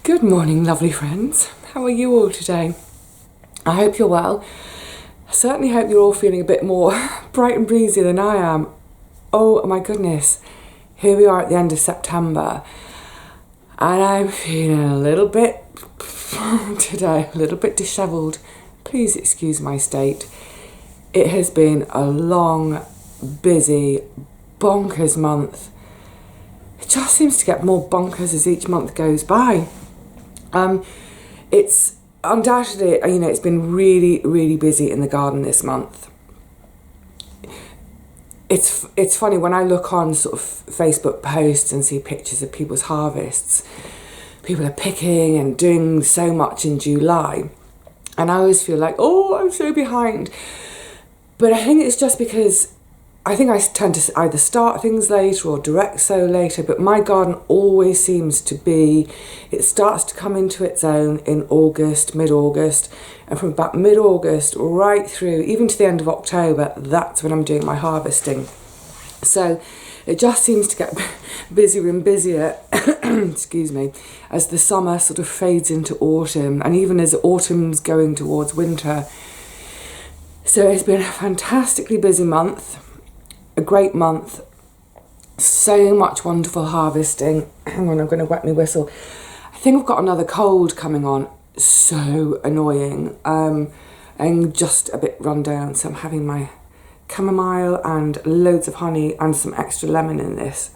Good morning, lovely friends. How are you all today? I hope you're well. I certainly hope you're all feeling a bit more bright and breezy than I am. Oh my goodness, here we are at the end of September and I'm feeling a little bit today, a little bit dishevelled. Please excuse my state. It has been a long, busy, bonkers month. It just seems to get more bonkers as each month goes by. It's undoubtedly, it's been really, really busy in the garden this month. It's funny when I look on sort of Facebook posts and see pictures of people's harvests. People are picking and doing so much in July. And I always feel like, oh, I'm so behind. But I think it's just because I think I tend to either start things later or direct sow later, but my garden always seems to be, it starts to come into its own in August, mid-August, and from about mid-August right through, even to the end of October, that's when I'm doing my harvesting. So it just seems to get busier and busier, excuse me, as the summer sort of fades into autumn, and even as autumn's going towards winter. So it's been a fantastically busy month. A great month, so much wonderful harvesting. Hang on, I'm going to wet my whistle. I think I've got another cold coming on, so annoying, and just a bit run down. So I'm having my chamomile and loads of honey and some extra lemon in this.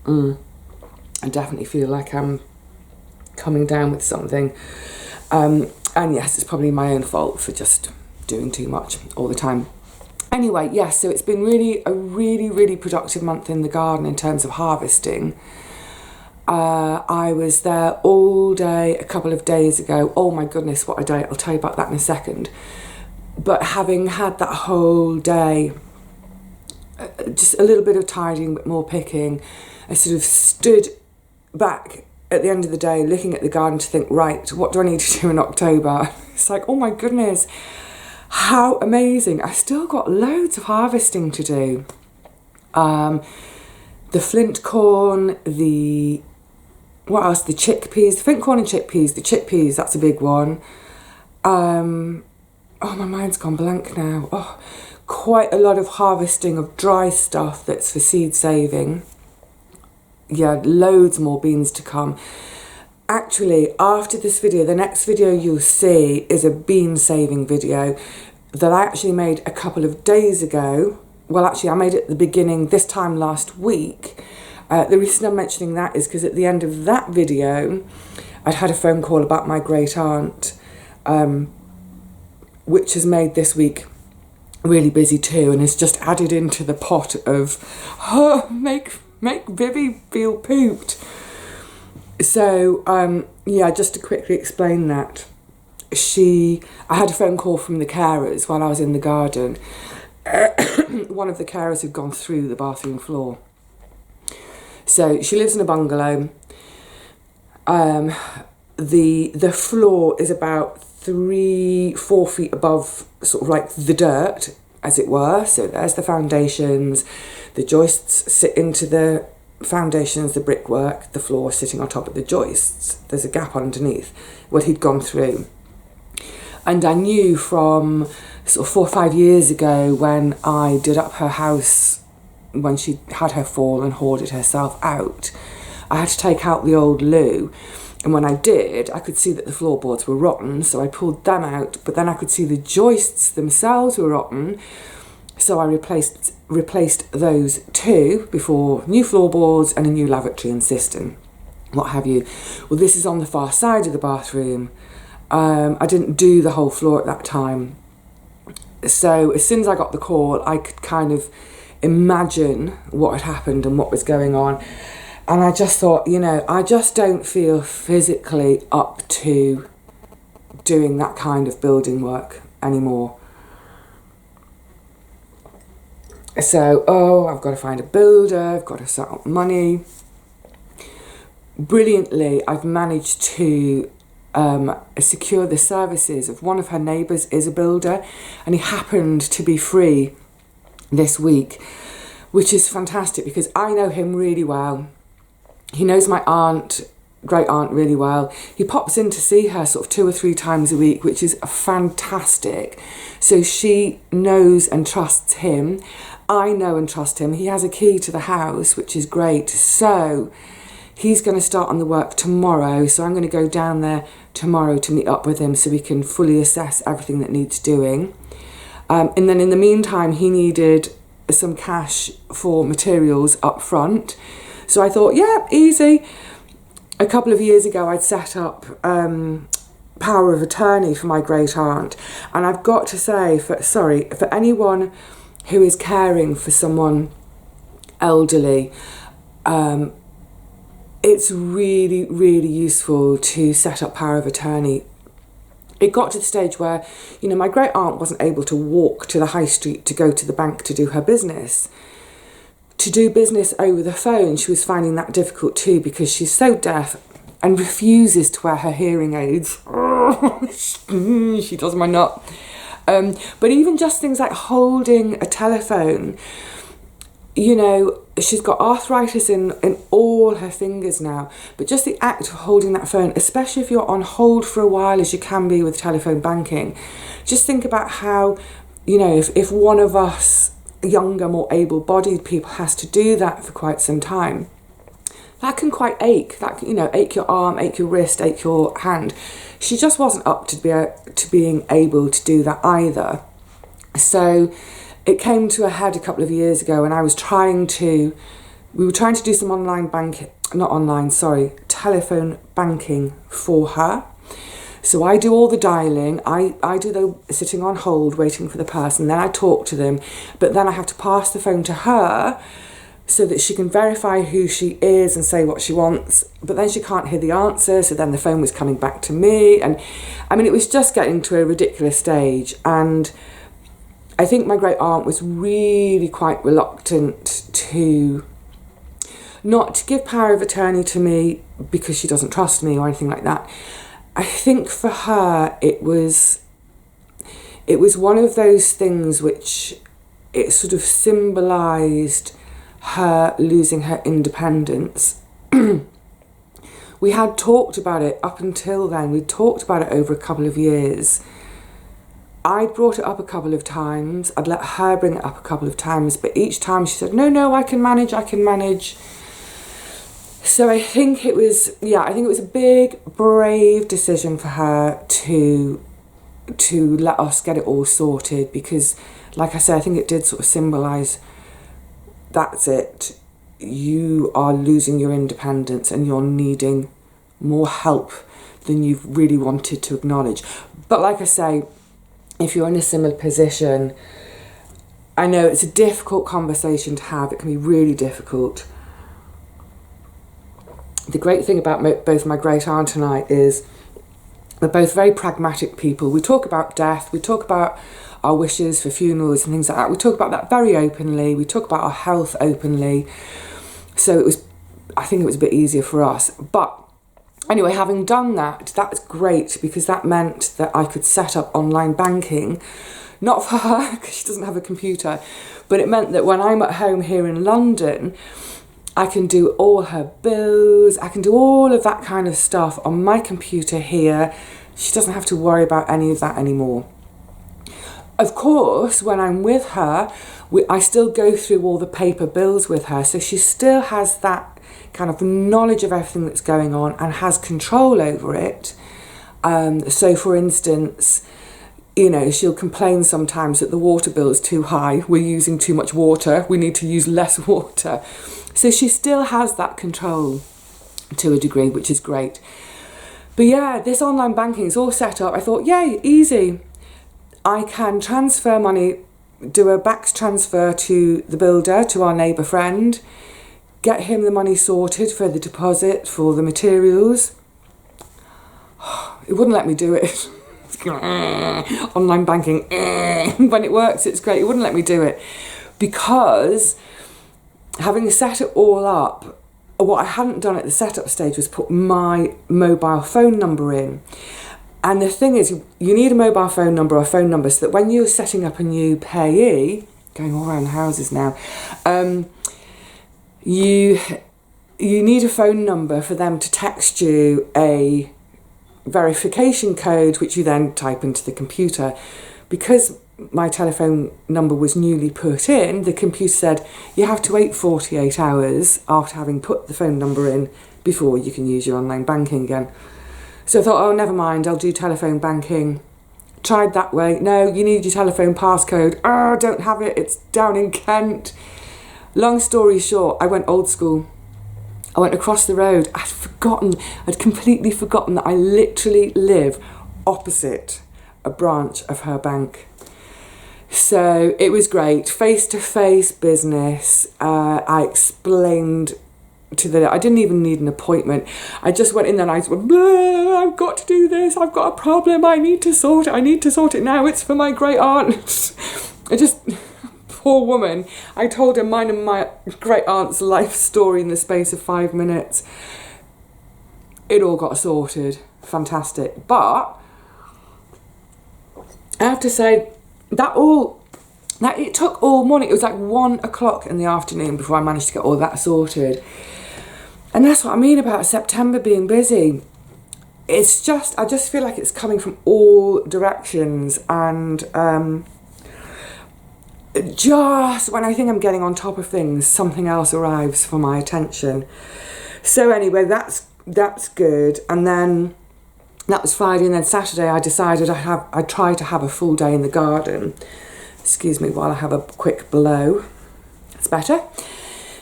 I definitely feel like I'm coming down with something. And yes, it's probably my own fault for just doing too much all the time. Anyway, yes, so it's been a really productive month in the garden in terms of harvesting. I was there all day a couple of days ago. Oh my goodness, what a day. I'll tell you about that in a second. But having had that whole day, just a little bit of tidying, but more picking, I sort of stood back at the end of the day looking at the garden to think, right, what do I need to do in October? It's like, oh my goodness. How amazing. I've still got loads of harvesting to do. The flint corn, what else? The chickpeas, the flint corn and chickpeas. The chickpeas, that's a big one. Oh, my mind's gone blank now. Oh, quite a lot of harvesting of dry stuff that's for seed saving. Yeah, loads more beans to come. Actually, after this video, the next video you'll see is a bean saving video that I actually made a couple of days ago. Well, actually, I made it at the beginning, this time last week. The reason I'm mentioning that is because at the end of that video, I'd had a phone call about my great aunt, which has made this week really busy too, and has just added into the pot of, make Vivi feel pooped. So, yeah, just to quickly explain that, I had a phone call from the carers while I was in the garden. One of the carers had gone through the bathroom floor. So she lives in a bungalow. The floor is about 3-4 feet above sort of like the dirt, as it were. So there's the foundations. The joists sit into the foundations, the brickwork, the floor sitting on top of the joists. There's a gap underneath. Well, he'd gone through. And I knew from sort of 4 or 5 years ago when I did up her house, when she had her fall and hoarded herself out, I had to take out the old loo. And when I did, I could see that the floorboards were rotten, so I pulled them out, but then I could see the joists themselves were rotten. So I replaced those two before new floorboards and a new lavatory and cistern, what have you. Well, this is on the far side of the bathroom. I didn't do the whole floor at that time. So as soon as I got the call, I could kind of imagine what had happened and what was going on. And I just thought, I just don't feel physically up to doing that kind of building work anymore. So, I've got to find a builder, I've got to set up money. Brilliantly, I've managed to secure the services of one of her neighbours is a builder, and he happened to be free this week, which is fantastic because I know him really well. He knows my aunt great aunt really well. He pops in to see her sort of 2 or 3 times a week, which is fantastic. So she knows and trusts him. I know and trust him. He has a key to the house, which is great. So he's going to start on the work tomorrow. So I'm going to go down there tomorrow to meet up with him so we can fully assess everything that needs doing. And then in the meantime, he needed some cash for materials up front. So I thought, yeah, easy. A couple of years ago, I'd set up power of attorney for my great aunt. And I've got to say, for anyone who is caring for someone elderly, it's really, really useful to set up power of attorney. It got to the stage where, you know, my great aunt wasn't able to walk to the high street to go to the bank to do her business. To do business over the phone, she was finding that difficult too, because she's so deaf and refuses to wear her hearing aids. She does my nut. But even just things like holding a telephone, you know, she's got arthritis in all her fingers now, but just the act of holding that phone, especially if you're on hold for a while, as you can be with telephone banking, just think about how, you know, if one of us younger, more able-bodied people has to do that for quite some time, that can quite ache. That can, you know, ache your arm, ache your wrist, ache your hand. She just wasn't up to being able to do that either. So it came to a head a couple of years ago, and we were trying to do some telephone banking for her. So I do all the dialing, I do the sitting on hold, waiting for the person, then I talk to them, but then I have to pass the phone to her so that she can verify who she is and say what she wants, but then she can't hear the answer, so then the phone was coming back to me, and I mean, it was just getting to a ridiculous stage, and I think my great aunt was really quite reluctant not to give power of attorney to me because she doesn't trust me or anything like that. I think for her it was one of those things which it sort of symbolised her losing her independence. We had talked about it up until then. We'd talked about it over a couple of years. I'd brought it up a couple of times. I'd let her bring it up a couple of times, but each time she said, no, I can manage. So I think it was a big, brave decision for her to let us get it all sorted, because, like I said, I think it did sort of symbolise, that's it, you are losing your independence and you're needing more help than you've really wanted to acknowledge. But like I say, if you're in a similar position, I know it's a difficult conversation to have. It can be really difficult. The great thing about both my great aunt and I is we're both very pragmatic people. We talk about death, we talk about our wishes for funerals and things like that. We talk about that very openly. We talk about our health openly. So I think it was a bit easier for us. But anyway, having done that, that's great, because that meant that I could set up online banking, not for her, because she doesn't have a computer, but it meant that when I'm at home here in London, I can do all her bills, I can do all of that kind of stuff on my computer here. She doesn't have to worry about any of that anymore. Of course, when I'm with her, I still go through all the paper bills with her, so she still has that kind of knowledge of everything that's going on and has control over it. So for instance, you know, she'll complain sometimes that the water bill is too high, we're using too much water, we need to use less water. So she still has that control to a degree, which is great. But yeah, this online banking is all set up. I thought, yay, easy. I can transfer money, do a BACS transfer to the builder, to our neighbour friend, get him the money sorted for the deposit, for the materials. It wouldn't let me do it. Online banking, when it works, it's great. It wouldn't let me do it because having set it all up, what I hadn't done at the setup stage was put my mobile phone number in. And the thing is, you need a mobile phone number or a phone number so that when you're setting up a new payee, going all around houses now, you you need a phone number for them to text you a verification code, which you then type into the computer. Because my telephone number was newly put in, the computer said you have to wait 48 hours after having put the phone number in before you can use your online banking again. So I thought, oh, never mind, I'll do telephone banking. Tried that way. No, you need your telephone passcode. Oh, I don't have it, it's down in Kent. Long story short, I went old school. I went across the road. I'd completely forgotten that I literally live opposite a branch of her bank. So it was great, face-to-face business. I explained I didn't even need an appointment. I just went in there and I went, I've got to do this, I've got a problem, I need to sort it now, it's for my great aunt. Poor woman. I told her mine and my great aunt's life story in the space of 5 minutes. It all got sorted. Fantastic. But I have to say that it took all morning. It was like 1 o'clock in the afternoon before I managed to get all that sorted. And that's what I mean about September being busy. I just feel like it's coming from all directions, and just when I think I'm getting on top of things, something else arrives for my attention. So anyway, that's good. And then that was Friday, and then Saturday I decided I'd try to have a full day in the garden. Excuse me while I have a quick blow. It's better.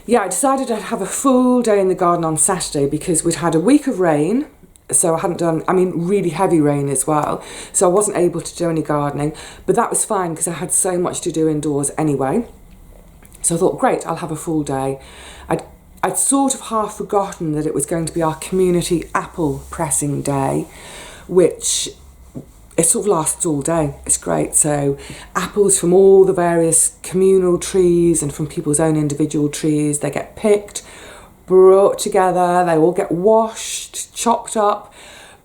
Yeah, I decided I'd have a full day in the garden on Saturday because we'd had a week of rain. So I hadn't done, really heavy rain as well. So I wasn't able to do any gardening, but that was fine because I had so much to do indoors anyway. So I thought, great, I'll have a full day. I'd sort of half forgotten that it was going to be our community apple pressing day, which it sort of lasts all day. It's great. So apples from all the various communal trees and from people's own individual trees, they get picked, brought together, they all get washed, chopped up,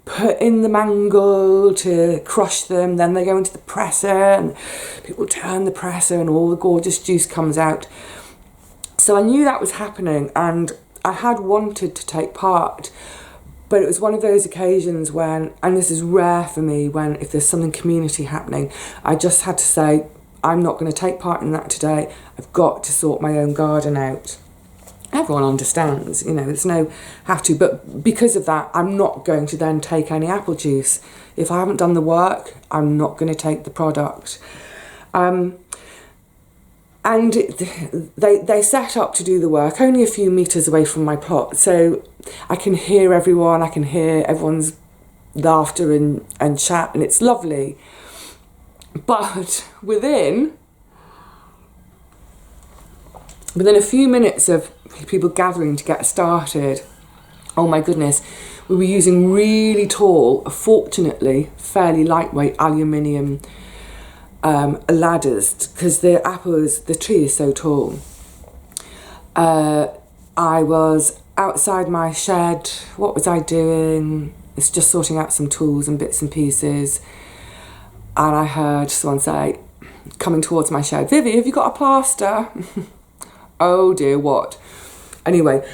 put in the mangle to crush them, then they go into the presser and people turn the presser and all the gorgeous juice comes out. So I knew that was happening and I had wanted to take part, but it was one of those occasions when, and this is rare for me, when if there's something community happening, I just had to say, I'm not going to take part in that today, I've got to sort my own garden out. Everyone understands, there's no have to, but because of that, I'm not going to then take any apple juice. If I haven't done the work, I'm not going to take the product. And they set up to do the work only a few metres away from my plot, so I can hear everyone, I can hear everyone's laughter and chat, and it's lovely. But within a few minutes of people gathering to get started, oh my goodness, we were using really tall, fortunately fairly lightweight aluminium ladders because the tree is so tall. I was outside my shed. What was I doing? It's just sorting out some tools and bits and pieces, and I heard someone say, coming towards my shed, Vivi, have you got a plaster? Oh dear, what? Anyway,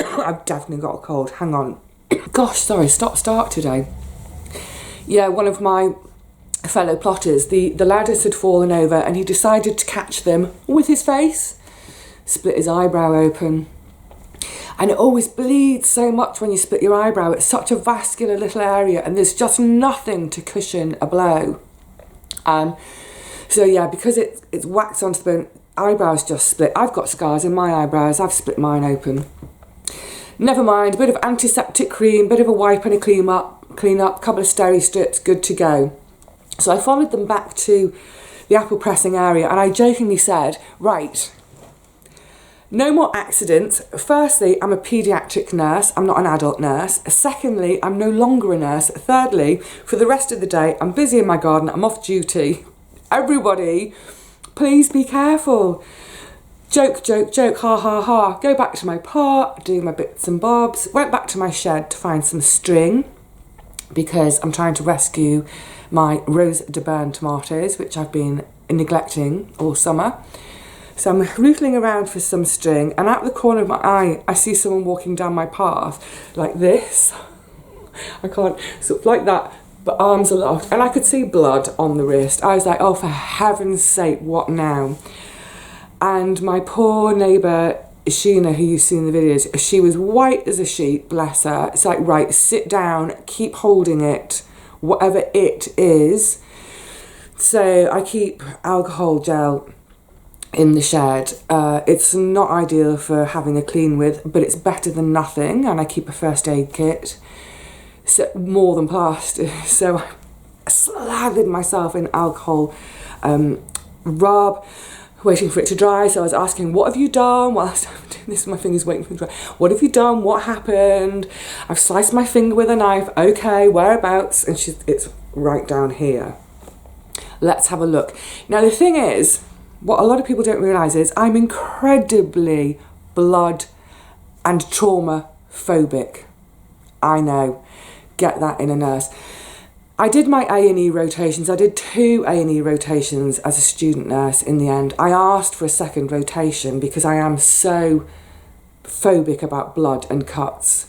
I've definitely got a cold. Hang on. Gosh, sorry, start today. Yeah, one of my fellow plotters, the ladders had fallen over and he decided to catch them with his face. Split his eyebrow open. And it always bleeds so much when you split your eyebrow. It's such a vascular little area and there's just nothing to cushion a blow. So yeah, because it's waxed onto the bone, eyebrows just split. I've got scars in my eyebrows, I've split mine open. Never mind, a bit of antiseptic cream, bit of a wipe and a clean up, couple of steri strips, good to go. So I followed them back to the apple pressing area and I jokingly said, right, no more accidents. Firstly, I'm a paediatric nurse, I'm not an adult nurse. Secondly, I'm no longer a nurse. Thirdly, for the rest of the day, I'm busy in my garden, I'm off duty. Everybody, please be careful. Joke, ha ha ha. Go back to my pot, do my bits and bobs. Went back to my shed to find some string because I'm trying to rescue my Rose de Berne tomatoes, which I've been neglecting all summer. So I'm rootling around for some string, and out the corner of my eye, I see someone walking down my path like this. I can't, sort of like that, but arms aloft, and I could see blood on the wrist. I was like, oh, for heaven's sake, what now? And my poor neighbour, Sheena, who you see in the videos, she was white as a sheet, bless her. It's like, right, sit down, keep holding it, whatever it is. So I keep alcohol gel in the shed. It's not ideal for having a clean with, but it's better than nothing, and I keep a first aid kit, so more than plaster. So I slathered myself in alcohol rub, waiting for it to dry. So I was asking, what have you done? Whilst I'm doing this, my fingers waiting for it to dry. What have you done? What happened? I've sliced my finger with a knife. Okay, whereabouts? And it's right down here. Let's have a look. Now the thing is, what a lot of people don't realise is I'm incredibly blood and trauma phobic. I know, get that in a nurse. I did my A&E rotations. I did 2 A&E rotations as a student nurse in the end. I asked for a second rotation because I am so phobic about blood and cuts.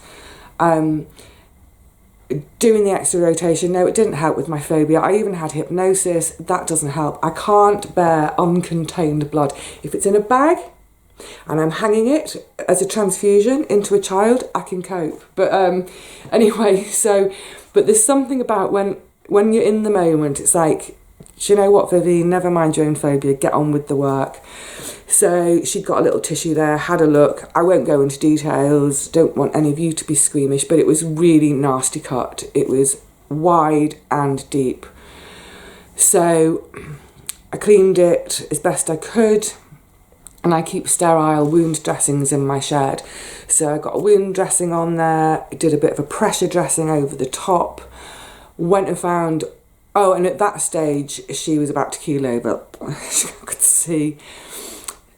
Doing the extra rotation, no, it didn't help with my phobia. I even had hypnosis. That doesn't help. I can't bear uncontained blood. If it's in a bag and I'm hanging it as a transfusion into a child, I can cope. But anyway, so, but there's something about when you're in the moment, it's like, do you know what, Vivi, never mind your own phobia, get on with the work. So she'd got a little tissue there, had a look. I won't go into details, don't want any of you to be squeamish, but it was really nasty cut. It was wide and deep. So I cleaned it as best I could, and I keep sterile wound dressings in my shed. So I got a wound dressing on there, did a bit of a pressure dressing over the top, went and found, oh, and at that stage, she was about to keel over. I could see.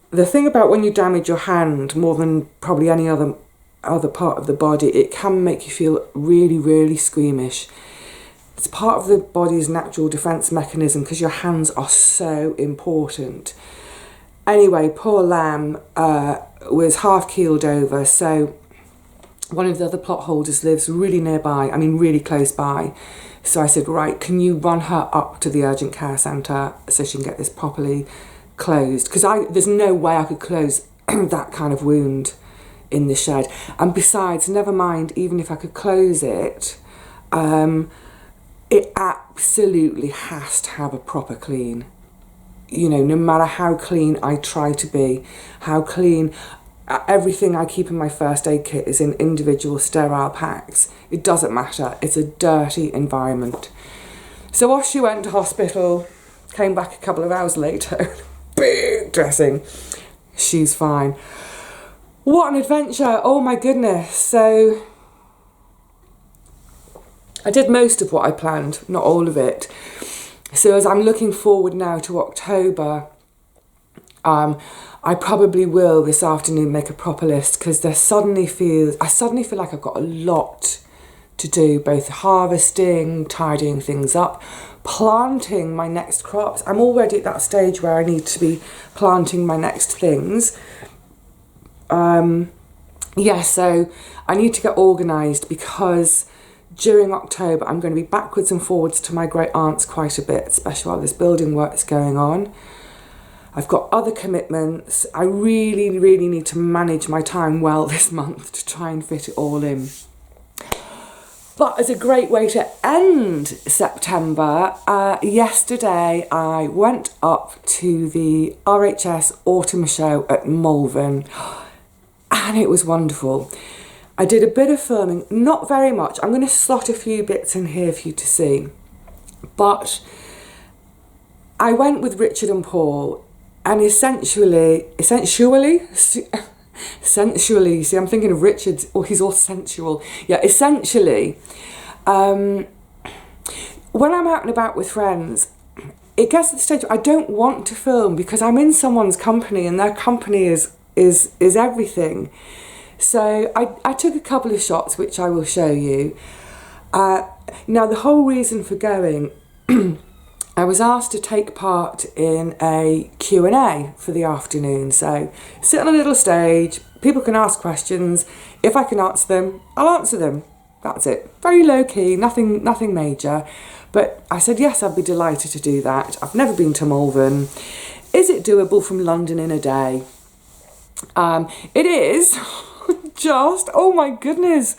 The thing about when you damage your hand more than probably any other part of the body, it can make you feel really, really squeamish. It's part of the body's natural defence mechanism because your hands are so important. Anyway, poor lamb was half keeled over, so one of the other plot holders lives really nearby, I mean really close by. So I said, right, can you run her up to the urgent care centre so she can get this properly closed? Because there's no way I could close that kind of wound in the shed. And besides, never mind, even if I could close it, it absolutely has to have a proper clean. You know, no matter how clean I try to be, how clean, everything I keep in my first aid kit is in individual sterile packs. It doesn't matter, it's a dirty environment. So off she went to hospital, came back a couple of hours later, big dressing. She's fine. What an adventure, oh my goodness. So I did most of what I planned, not all of it. So as I'm looking forward now to October, I probably will this afternoon make a proper list because I suddenly feel like I've got a lot to do, both harvesting, tidying things up, planting my next crops. I'm already at that stage where I need to be planting my next things. So I need to get organised because during October I'm going to be backwards and forwards to my great aunt's quite a bit, especially while this building work's going on. I've got other commitments. I really, really need to manage my time well this month to try and fit it all in. But as a great way to end September, yesterday I went up to the RHS Autumn Show at Malvern, and it was wonderful. I did a bit of filming, not very much. I'm going to slot a few bits in here for you to see. But I went with Richard and Paul, and essentially, see, I'm thinking of Richard, he's all sensual. Yeah, essentially, when I'm out and about with friends, it gets to the stage where I don't want to film because I'm in someone's company and their company is everything. So I took a couple of shots, which I will show you. Now, the whole reason for going, I was asked to take part in a Q&A for the afternoon. So sit on a little stage, people can ask questions. If I can answer them, I'll answer them. That's it. Very low key, nothing major. But I said, yes, I'd be delighted to do that. I've never been to Malvern. Is it doable from London in a day? It is. Just, oh my goodness,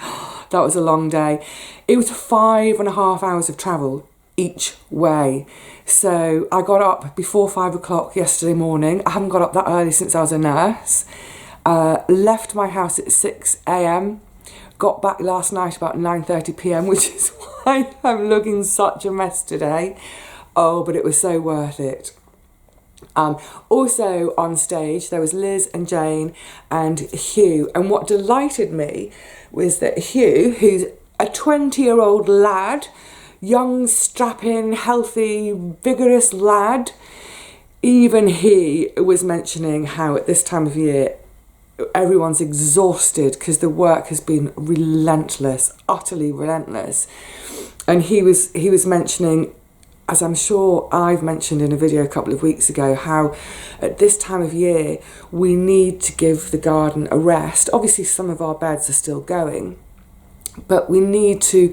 that was a long day. It was 5.5 hours of travel each way. So I got up before 5 o'clock yesterday morning. I haven't got up that early since I was a nurse. Left my house at 6 a.m. Got back last night about 9:30 p.m, which is why I'm looking such a mess today. Oh, but it was so worth it. Also on stage there was Liz and Jane and Hugh, and what delighted me was that Hugh, who's a 20-year-old lad, young, strapping, healthy, vigorous lad, even he was mentioning how at this time of year everyone's exhausted because the work has been relentless, utterly relentless. And he was mentioning, as I'm sure I've mentioned in a video a couple of weeks ago, how at this time of year we need to give the garden a rest. Obviously some of our beds are still going, but we need to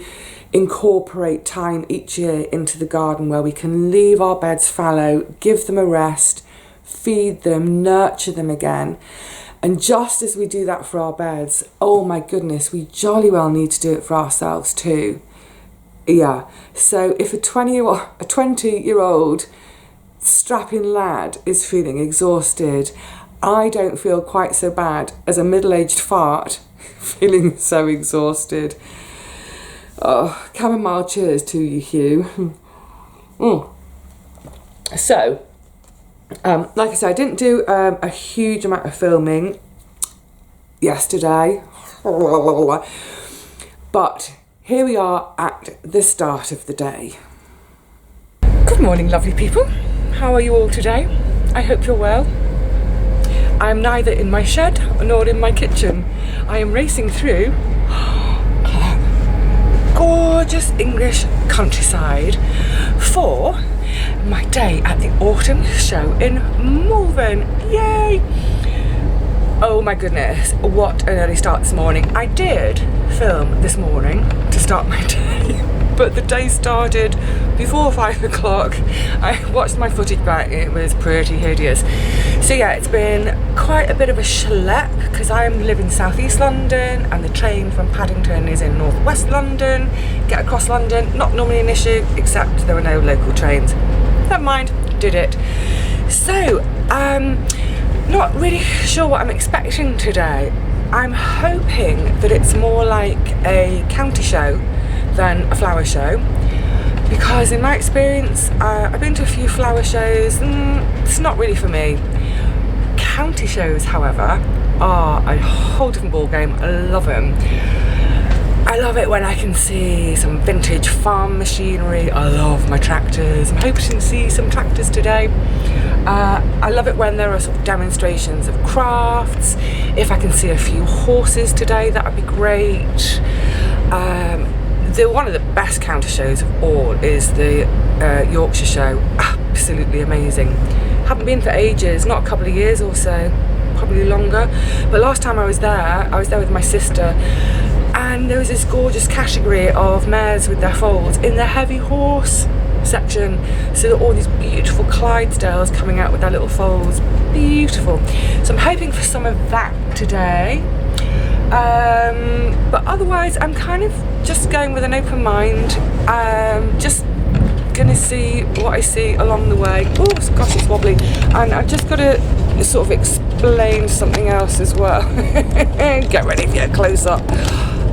incorporate time each year into the garden where we can leave our beds fallow, give them a rest, feed them, nurture them again. And just as we do that for our beds, oh my goodness, we jolly well need to do it for ourselves too. Yeah, so if a 20-year-old strapping lad is feeling exhausted, I don't feel quite so bad as a middle-aged fart feeling so exhausted. Oh, chamomile cheers to you, Hugh. So, like I said, I didn't do a huge amount of filming yesterday, but here we are at the start of the day. Good morning, lovely people. How are you all today? I hope you're well. I am neither in my shed nor in my kitchen. I am racing through gorgeous English countryside for my day at the Autumn Show in Malvern. Yay! Oh my goodness, what an early start this morning. I did film this morning to start my day, but the day started before 5 o'clock. I watched my footage back, it was pretty hideous. So yeah, it's been quite a bit of a schlep because I live in southeast London and the train from Paddington is in northwest London. Get across London, not normally an issue, except there were no local trains. Never mind, did it. So, not really sure what I'm expecting today. I'm hoping that it's more like a county show than a flower show, because in my experience, I've been to a few flower shows, it's not really for me. County shows, however, are a whole different ballgame. I love them. I love it when I can see some vintage farm machinery. I love my tractors. I'm hoping to see some tractors today. I love it when there are sort of demonstrations of crafts. If I can see a few horses today, that would be great. One of the best counter shows of all is the Yorkshire show. Absolutely amazing. Haven't been for ages, not a couple of years or so, probably longer. But last time I was there with my sister, and there was this gorgeous category of mares with their foals in the heavy horse section. So there are all these beautiful Clydesdales coming out with their little foals. Beautiful. So I'm hoping for some of that today. But otherwise I'm kind of just going with an open mind. Just gonna see what I see along the way. Oh gosh, it's wobbly. And I've just got to sort of explain something else as well. Get ready for your close up.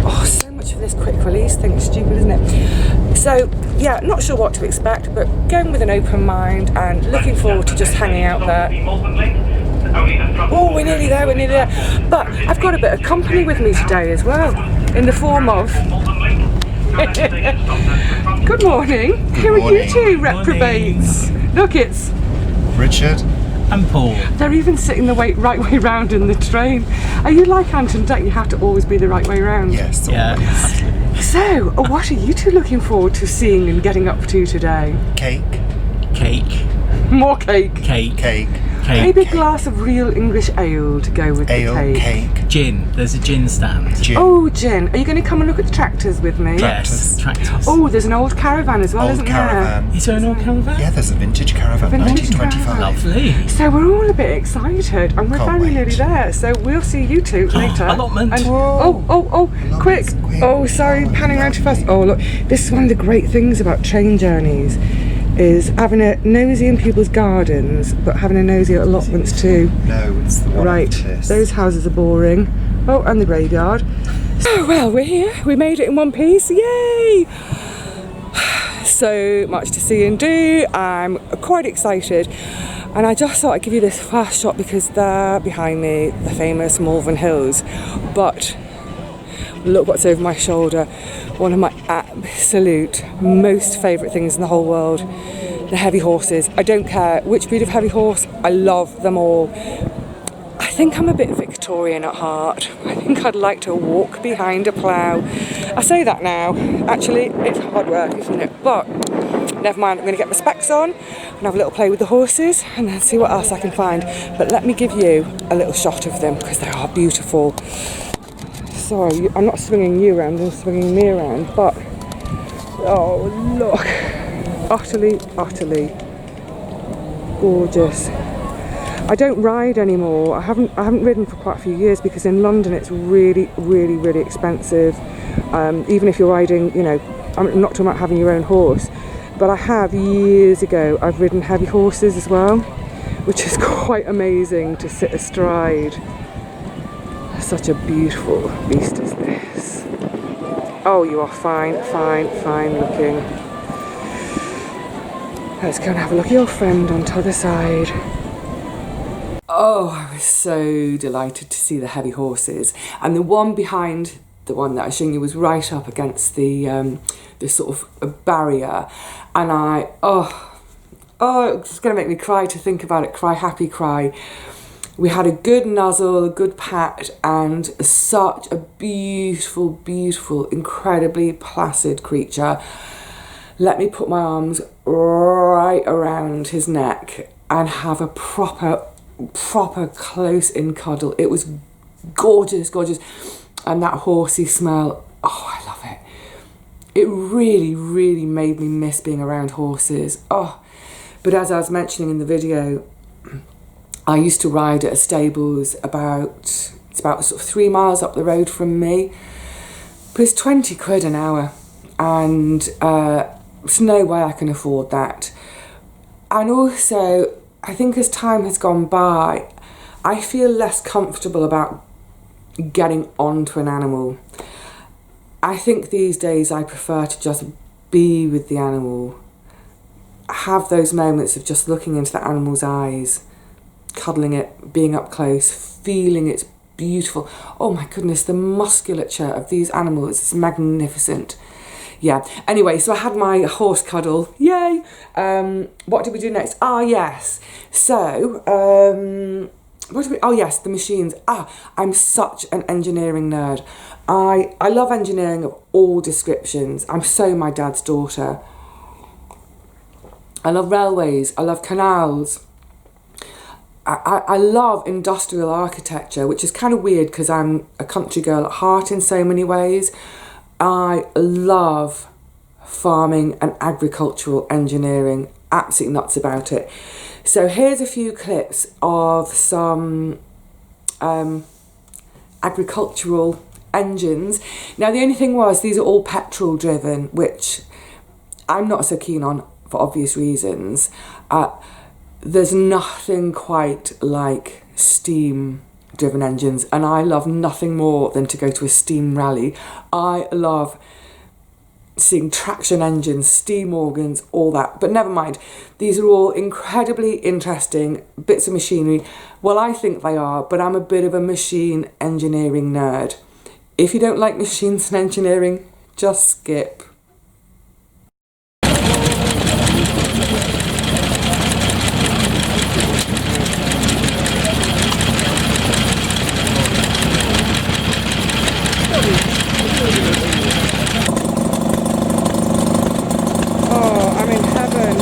Oh, so much of this quick release thing is stupid, isn't it? So yeah, not sure what to expect, but going with an open mind and looking forward to just hanging out there. Oh, we're nearly there. But I've got a bit of company with me today as well, in the form of... Good morning. Who are you two reprobates? Look, it's... Richard and Paul. They're even sitting the right way round in the train. Are you like Anton? Don't you have to always be the right way round? Yes, yeah, absolutely. So, what are you two looking forward to seeing and getting up to today? Cake. Cake. More cake. Cake. Cake. Maybe a Cake. glass of real English ale to go with Ale, the cake. cake, Gin. There's a gin stand. gin. Oh, gin. Are you going to come and look at the tractors with me? Yes, tractors. Oh, there's an old caravan as well, Old isn't caravan. Is there an old caravan? Yeah, there's a vintage caravan, Vintage 1925. Lovely. there? So we're all a bit excited and we're Can't very wait. nearly there. So we'll see you two later. Allotment. And, Whoa. quick. Allotments, quick. Oh, sorry, panning around too fast. Oh, look, this is one of the great things about train journeys, is having a nosy in people's gardens, but having a nosy at allotments too. No, it's the one Right, after this. those houses are boring. Oh, and the graveyard. Oh, well, we're here. We made it in one piece. Yay! So much to see and do. I'm quite excited. And I just thought I'd give you this fast shot because there behind me, the famous Malvern Hills. But look what's over my shoulder. One of my absolute most favourite things in the whole world. The heavy horses. I don't care which breed of heavy horse. I love them all. I think I'm a bit Victorian at heart. I think I'd like to walk behind a plough. I say that now. Actually, it's hard work, isn't it? But never mind, I'm going to get my specs on and have a little play with the horses and then see what else I can find. But let me give you a little shot of them because they are beautiful. Sorry, I'm not swinging you around, I'm swinging me around. But, oh, look. Utterly, utterly gorgeous. I don't ride anymore. I haven't ridden for quite a few years because in London it's really, really, really expensive. Even if you're riding, you know, I'm not talking about having your own horse, but I have years ago. I've ridden heavy horses as well, which is quite amazing to sit astride. Such a beautiful beast is this. Oh, you are fine, fine, fine looking. Let's go and have a look at your friend on the other side. Oh, I was so delighted to see the heavy horses. And the one behind the one that I was showing you was right up against the sort of a barrier. And it's going to make me cry to think about it. Cry, happy cry. We had a good nuzzle, a good pat, and such a beautiful, beautiful, incredibly placid creature. Let me put my arms right around his neck and have a proper close-in cuddle. It was gorgeous, gorgeous. And that horsey smell, oh, I love it. It really, really made me miss being around horses. Oh, but as I was mentioning in the video, I used to ride at a stables it's about sort of 3 miles up the road from me. But it's 20 quid an hour. And there's no way I can afford that. And also, I think as time has gone by, I feel less comfortable about getting onto an animal. I think these days I prefer to just be with the animal, have those moments of just looking into the animal's eyes, cuddling it, being up close, feeling its beautiful, oh my goodness, the musculature of these animals is magnificent. Yeah, anyway, so I had my horse cuddle, yay! What did we do next? Yes. So, the machines. I'm such an engineering nerd. I love engineering of all descriptions. I'm so my dad's daughter. I love railways, I love canals. I love industrial architecture, which is kind of weird because I'm a country girl at heart in so many ways. I love farming and agricultural engineering, absolutely nuts about it. So here's a few clips of some agricultural engines. Now the only thing was these are all petrol driven, which I'm not so keen on for obvious reasons. There's nothing quite like steam driven engines, and I love nothing more than to go to a steam rally. I love seeing traction engines, steam organs, all that. But never mind, these are all incredibly interesting bits of machinery. Well, I think they are, but I'm a bit of a machine engineering nerd. If you don't like machines and engineering, just skip. Oh, I'm in heaven.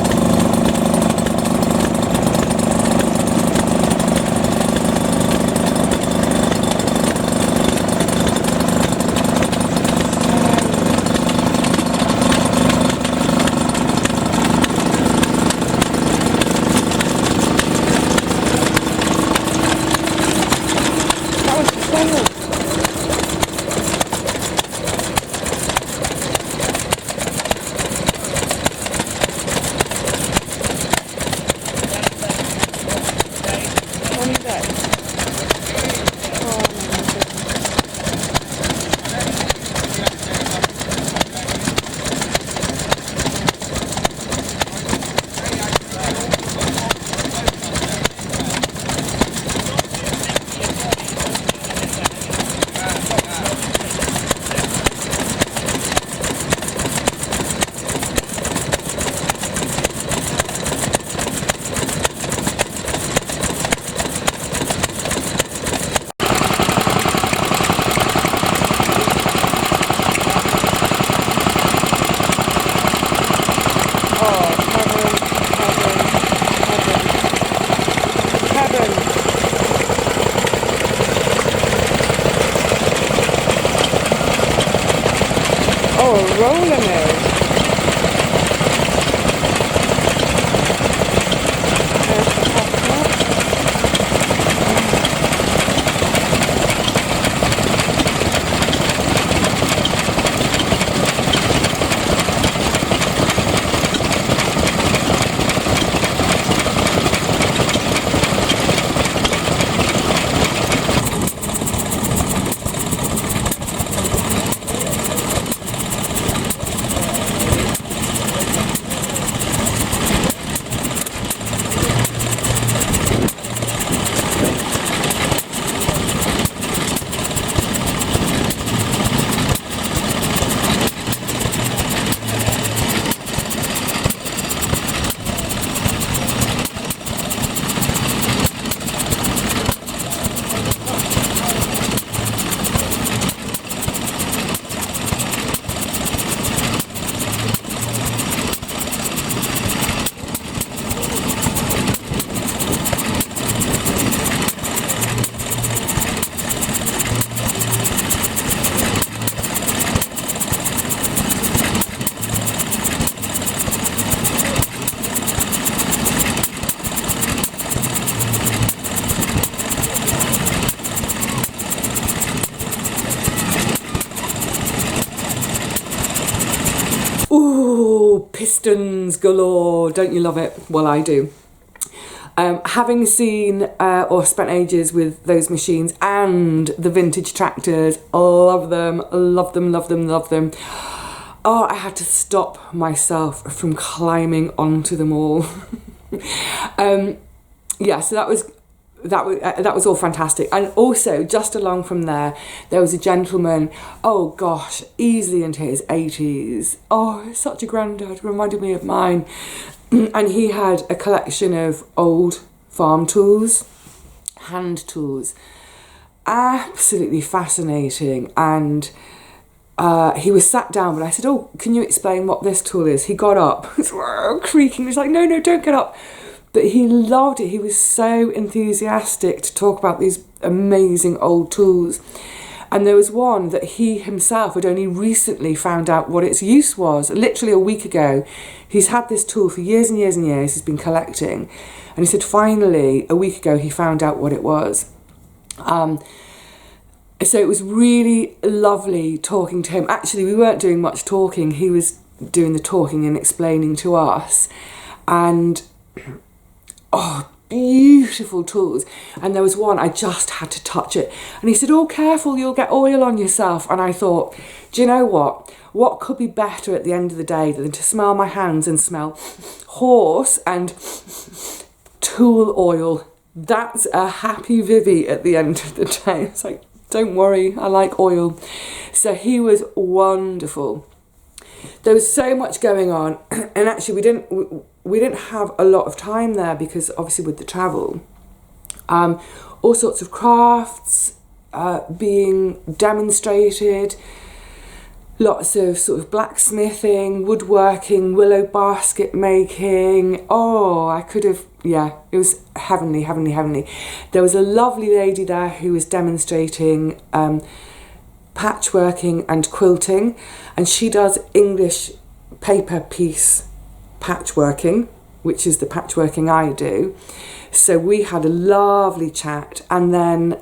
Oh, roller mode. Pistons galore, don't you love it? Well, I do. Having seen or spent ages with those machines and the vintage tractors, love them, love them, love them, love them. Oh, I had to stop myself from climbing onto them all. Yeah, so that was all fantastic. And also, just along from there was a gentleman, oh gosh, easily into his 80s. Oh, such a granddad, reminded me of mine. And he had a collection of old farm tools, hand tools. Absolutely fascinating. And he was sat down, but I said, oh, can you explain what this tool is? He got up, creaking. He's like, no, don't get up. But he loved it. He was so enthusiastic to talk about these amazing old tools. And there was one that he himself had only recently found out what its use was. Literally a week ago. He's had this tool for years and years and years. He's been collecting. And he said finally, a week ago, he found out what it was. So it was really lovely talking to him. Actually, we weren't doing much talking. He was doing the talking and explaining to us. And oh, beautiful tools. And there was one, I just had to touch it. And he said, oh, careful, you'll get oil on yourself. And I thought, do you know what? What could be better at the end of the day than to smell my hands and smell horse and tool oil? That's a happy Vivi at the end of the day. It's like, don't worry, I like oil. So he was wonderful. There was so much going on. And actually, we didn't have a lot of time there because obviously with the travel, all sorts of crafts being demonstrated, lots of sort of blacksmithing, woodworking, willow basket making. Oh, I could have, yeah, it was heavenly, heavenly, heavenly. There was a lovely lady there who was demonstrating patchworking and quilting, and she does English paper piece patchworking, which is the patchworking I do. So we had a lovely chat, and then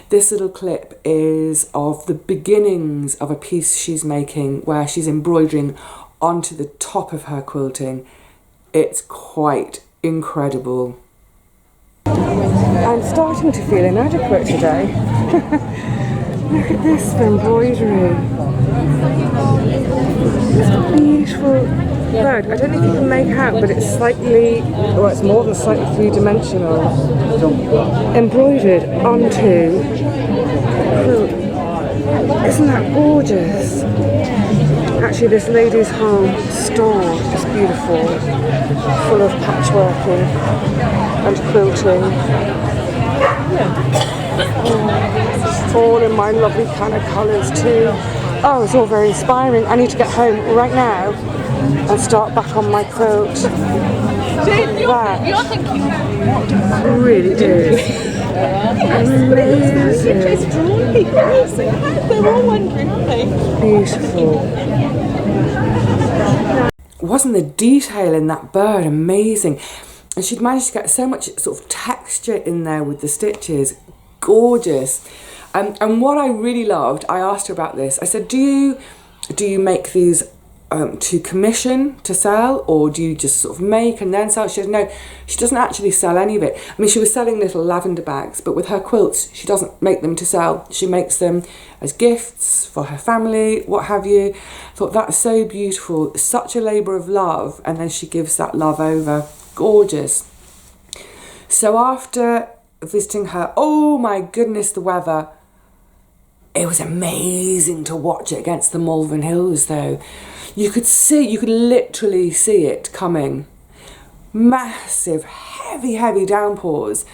this little clip is of the beginnings of a piece she's making where she's embroidering onto the top of her quilting. It's quite incredible. I'm starting to feel inadequate today. Look at this for embroidery. It's a beautiful bird. I don't know if you can make out, but it's slightly, well, it's more than slightly three-dimensional. Embroidered onto a quilt. Isn't that gorgeous? Actually, this lady's whole store is beautiful, full of patchworking and quilting. All in my lovely kind of colours too. Oh, it's all very inspiring. I need to get home right now and start back on my quilt. That really is amazing. They're all wondering, aren't they? beautiful. Wasn't the detail in that bird amazing? And she'd managed to get so much sort of texture in there with the stitches. Gorgeous. And what I really loved, I asked her about this. I said, do you make these to commission to sell, or do you just sort of make and then sell? She said no, she doesn't actually sell any of it. I mean, she was selling little lavender bags, but with her quilts she doesn't make them to sell. She makes them as gifts for her family, what have you. I thought that's so beautiful, such a labour of love, and then she gives that love over. Gorgeous. So after visiting her, oh my goodness, the weather, it was amazing to watch it against the Malvern hills though. You could literally see it coming. Massive, heavy downpours.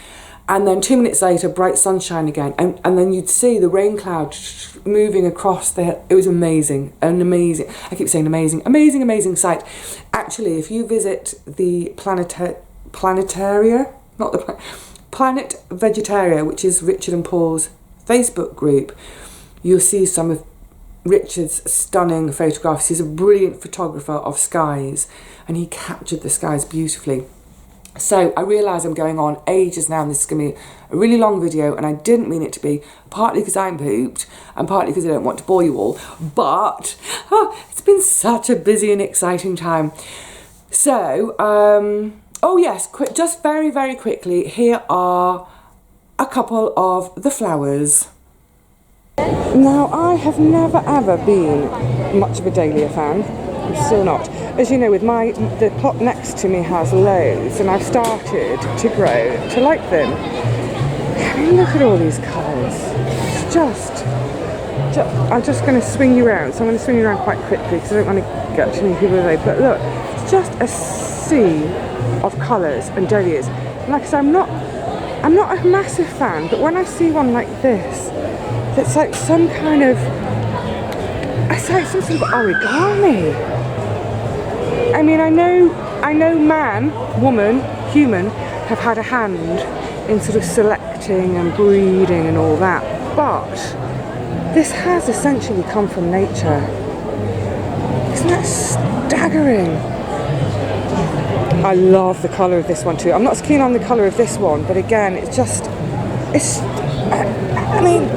And then 2 minutes later, bright sunshine again. And then you'd see the rain cloud moving across the hill. It was amazing, I keep saying amazing sight. Actually, if you visit the Planet Vegetaria, which is Richard and Paul's Facebook group, you'll see some of Richard's stunning photographs. He's a brilliant photographer of skies, and he captured the skies beautifully. So I realise I'm going on ages now, and this is going to be a really long video, and I didn't mean it to be, partly because I'm pooped and partly because I don't want to bore you all, but it's been such a busy and exciting time. So oh yes, just very quickly, here are a couple of the flowers. Now, I have never ever been much of a dahlia fan. I'm still not. As you know, with the plot next to me has loads, and I've started to grow to like them. I mean, look at all these colours. It's just I'm just going to swing you around. So I'm going to swing you around quite quickly because I don't want to get too many people away. But look, it's just a sea of colours and dahlias. And like I said, I'm not a massive fan, but when I see one like this, it's like some kind of, it's like some sort of origami. I mean, I know man, woman, human have had a hand in sort of selecting and breeding and all that, but this has essentially come from nature. Isn't that staggering? I love the colour of this one too. I'm not as keen on the colour of this one, but again, I mean,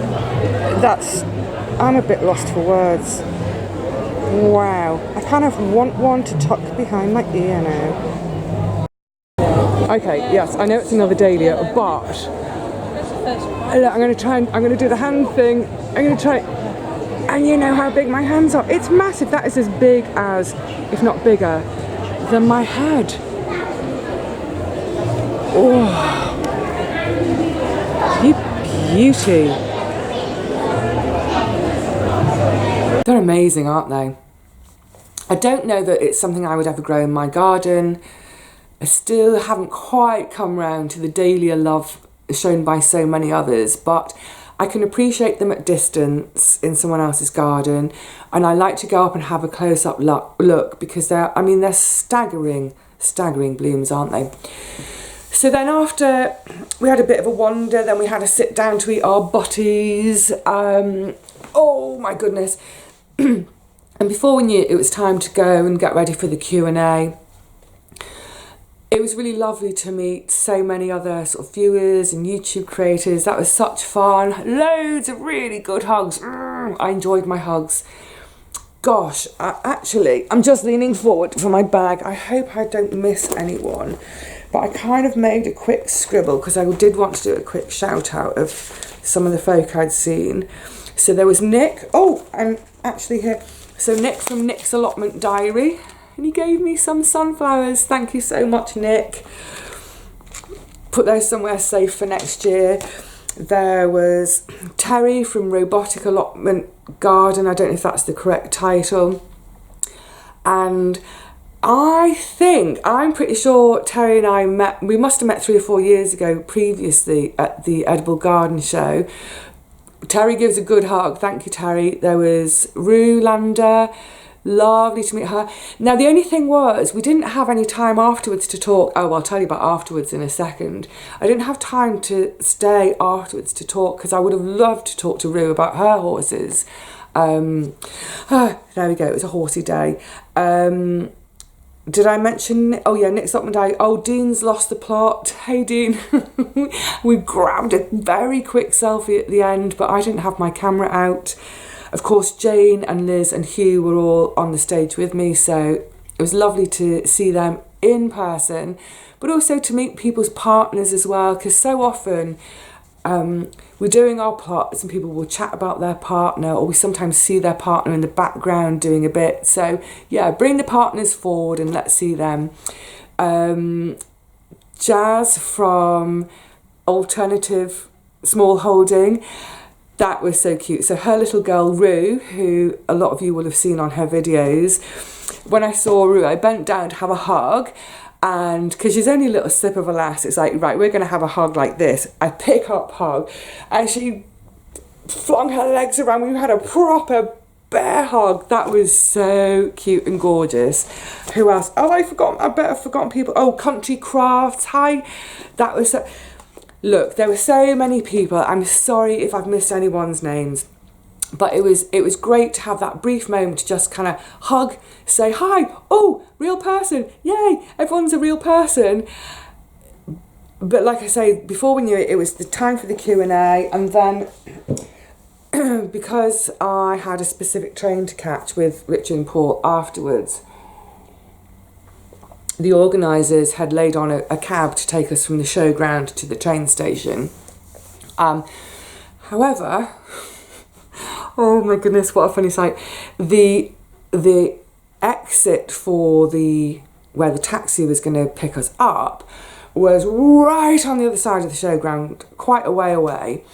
I'm a bit lost for words. Wow. I kind of want one to tuck behind my ear now. Okay, yes, I know it's another dahlia, but look, I'm going to do the hand thing. I'm going to try, and you know how big my hands are. It's massive. That is as big as, if not bigger, than my head. Oh, you beauty. They're amazing, aren't they? I don't know that it's something I would ever grow in my garden. I still haven't quite come round to the dahlia love shown by so many others, but I can appreciate them at distance in someone else's garden, and I like to go up and have a close-up look because they're staggering blooms, aren't they? So then after we had a bit of a wander, then we had to sit down to eat our butties. Oh my goodness. And before we knew it, it was time to go and get ready for the Q&A. It was really lovely to meet so many other sort of viewers and YouTube creators. That was such fun. Loads of really good hugs. I enjoyed my hugs. Gosh, I'm just leaning forward for my bag. I hope I don't miss anyone. But I kind of made a quick scribble because I did want to do a quick shout out of some of the folk I'd seen. So there was Nick. Oh, I'm actually here. So Nick from Nick's Allotment Diary. And he gave me some sunflowers. Thank you so much, Nick. Put those somewhere safe for next year. There was Terry from Robotic Allotment Garden. I don't know if that's the correct title. And I'm pretty sure Terry and I met, we must have met 3 or 4 years ago previously at the Edible Garden Show. Terry gives a good hug. Thank you, Terry. There was Rue Lander. Lovely to meet her. Now, the only thing was, we didn't have any time afterwards to talk. Oh, I'll tell you about afterwards in a second. I didn't have time to stay afterwards to talk because I would have loved to talk to Rue about her horses. There we go, it was a horsey day. Did I mention, oh yeah, Nick's up and died. Oh, Dean's lost the plot. Hey Dean. We grabbed a very quick selfie at the end, but I didn't have my camera out. Of course, Jane and Liz and Hugh were all on the stage with me, so it was lovely to see them in person, but also to meet people's partners as well, because so often we're doing our plots and people will chat about their partner, or we sometimes see their partner in the background doing a bit. So yeah, bring the partners forward and let's see them. Jazz from Alternative Small Holding, that was so cute. So her little girl Rue, who a lot of you will have seen on her videos, when I saw Rue, I bent down to have a hug. And because she's only a little slip of a lass, it's like, right, we're going to have a hug like this. I pick up hug, and she flung her legs around. We had a proper bear hug. That was so cute and gorgeous. Who else? Oh, I bet I've forgotten people. Oh, Country Crafts. Hi. That was so... Look, there were so many people. I'm sorry if I've missed anyone's names. But it was great to have that brief moment to just kind of hug, say hi, oh, real person, yay, everyone's a real person. But like I say, before we knew it, it was the time for the Q&A, and then because I had a specific train to catch with Richard and Paul afterwards, the organisers had laid on a cab to take us from the showground to the train station. However... Oh my goodness, what a funny sight. The exit for where the taxi was going to pick us up was right on the other side of the showground, quite a way away.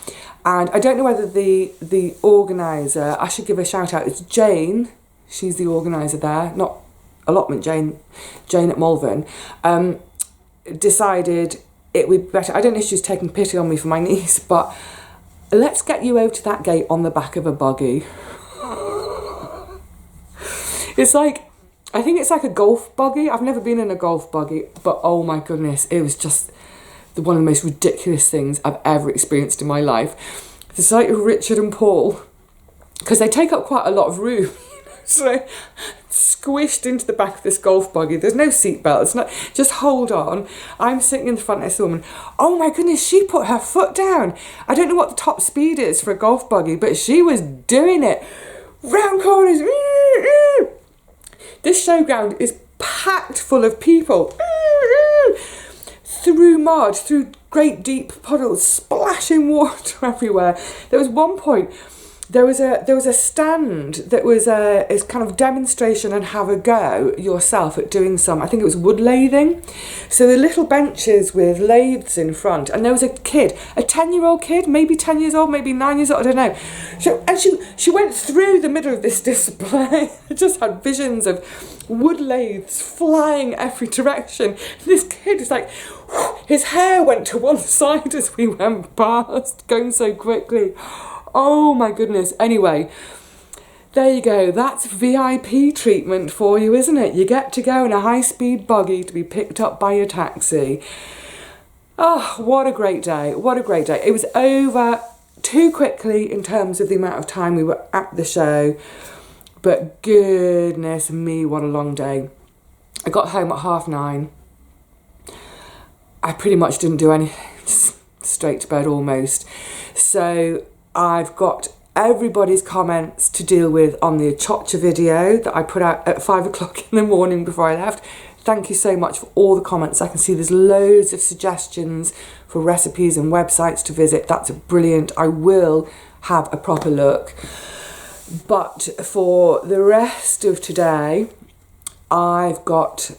And I don't know whether the organiser, I should give a shout out, it's Jane, she's the organiser there, not allotment Jane at Malvern, decided it would be better. I don't know if she's taking pity on me for my niece, but let's get you over to that gate on the back of a buggy. It's like, I think it's like a golf buggy. I've never been in a golf buggy, but oh my goodness, it was just one of the most ridiculous things I've ever experienced in my life. It's like Richard and Paul, because they take up quite a lot of room. So squished into the back of this golf buggy. There's no seatbelt. It's not. Just hold on. I'm sitting in the front next to a woman. Oh my goodness, she put her foot down. I don't know what the top speed is for a golf buggy, but she was doing it. Round corners. This showground is packed full of people. Through mud, through great deep puddles, splashing water everywhere. There was one point. There was a stand that was a kind of demonstration and have a go yourself at doing some, I think it was wood lathing. So the little benches with lathes in front, and there was a kid, a 10-year-old kid, maybe 10 years old, maybe 9 years old, I don't know. She went through the middle of this display. I just had visions of wood lathes flying every direction. This kid is like, his hair went to one side as we went past, going so quickly. Oh my goodness. Anyway, there you go. That's VIP treatment for you, isn't it? You get to go in a high-speed buggy to be picked up by a taxi. Oh, what a great day. What a great day. It was over too quickly in terms of the amount of time we were at the show. But goodness me, what a long day. I got home at 9:30. I pretty much didn't do anything. Just straight to bed almost. So I've got everybody's comments to deal with on the Chocha video that I put out at 5 o'clock in the morning before I left. Thank you so much for all the comments. I can see there's loads of suggestions for recipes and websites to visit. That's brilliant. I will have a proper look. But for the rest of today, I've got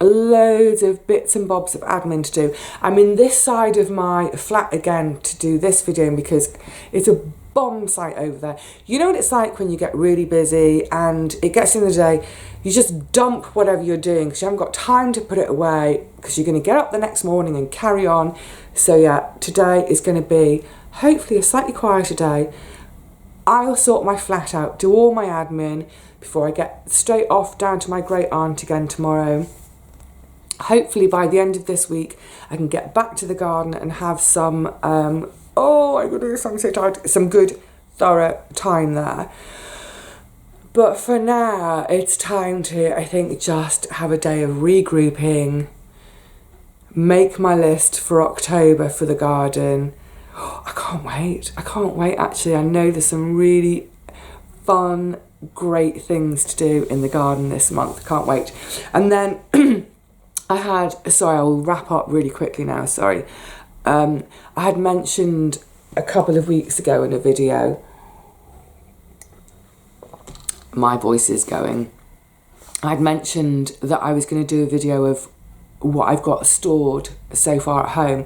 loads of bits and bobs of admin to do. I'm in this side of my flat again to do this video because it's a bomb site over there. You know what it's like when you get really busy and it gets in the day, you just dump whatever you're doing because you haven't got time to put it away because you're going to get up the next morning and carry on. So yeah, today is going to be hopefully a slightly quieter day. I'll sort my flat out, do all my admin before I get straight off down to my great aunt again tomorrow. Hopefully by the end of this week, I can get back to the garden and have some, oh my goodness, I'm so tired, some good, thorough time there. But for now, it's time to, I think, just have a day of regrouping, make my list for October for the garden. I can't wait. I can't wait, actually. I know there's some really fun, great things to do in the garden this month. Can't wait. And then I'll wrap up really quickly now, sorry. I had mentioned a couple of weeks ago in a video, my voice is going, I'd mentioned that I was going to do a video of what I've got stored so far at home.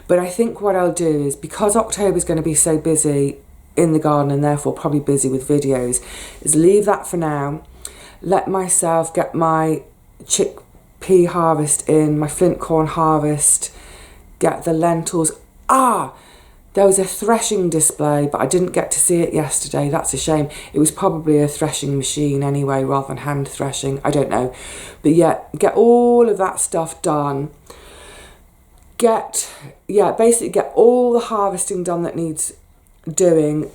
But I think what I'll do is, because October's going to be so busy in the garden and therefore probably busy with videos, is leave that for now, let myself get my chickpea harvest in, my flint corn harvest, get the lentils. There was a threshing display, but I didn't get to see it yesterday. That's a shame. It was probably a threshing machine anyway, rather than hand threshing. I don't know. But yeah, get all of that stuff done. Basically get all the harvesting done that needs doing.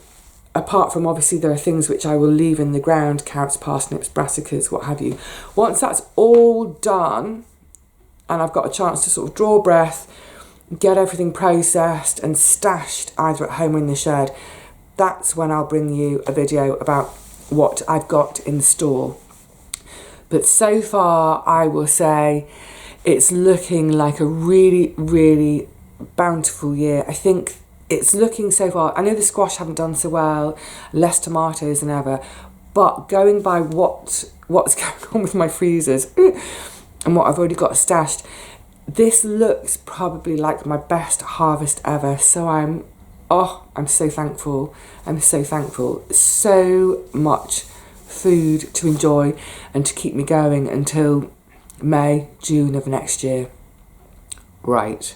Apart from, obviously, there are things which I will leave in the ground, carrots, parsnips, brassicas, what have you. Once that's all done, and I've got a chance to sort of draw breath, get everything processed and stashed either at home or in the shed, that's when I'll bring you a video about what I've got in store. But so far, I will say it's looking like a really, really bountiful year. I think it's looking so far, I know the squash haven't done so well, less tomatoes than ever, but going by what's going on with my freezers and what I've already got stashed, this looks probably like my best harvest ever. So I'm so thankful. I'm so thankful. So much food to enjoy and to keep me going until May, June of next year. Right,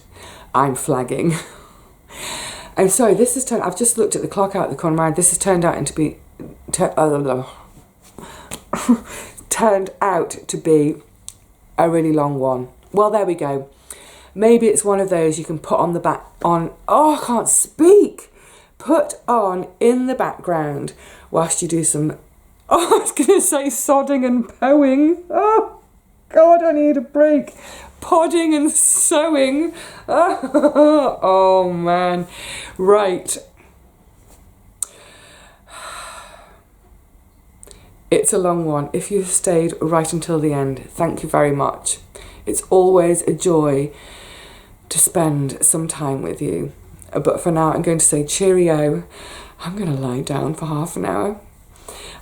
I'm flagging. I'm sorry, I've just looked at the clock out the corner of my eye. This has turned out to be a really long one. Well, there we go. Maybe it's one of those you can put on I can't speak. Put on in the background whilst you do some, I was going to say sodding and poeing. Oh, God, I need a break. Podding and sewing. Oh, man. Right. It's a long one. If you've stayed right until the end, thank you very much. It's always a joy to spend some time with you. But for now, I'm going to say cheerio. I'm going to lie down for half an hour.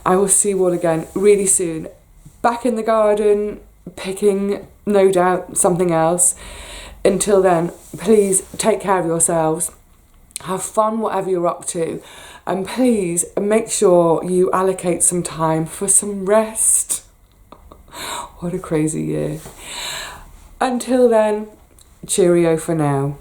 I will see you all again really soon. Back in the garden, picking, no doubt, something else. Until then, please take care of yourselves. Have fun whatever you're up to. And please make sure you allocate some time for some rest. What a crazy year. Until then, cheerio for now.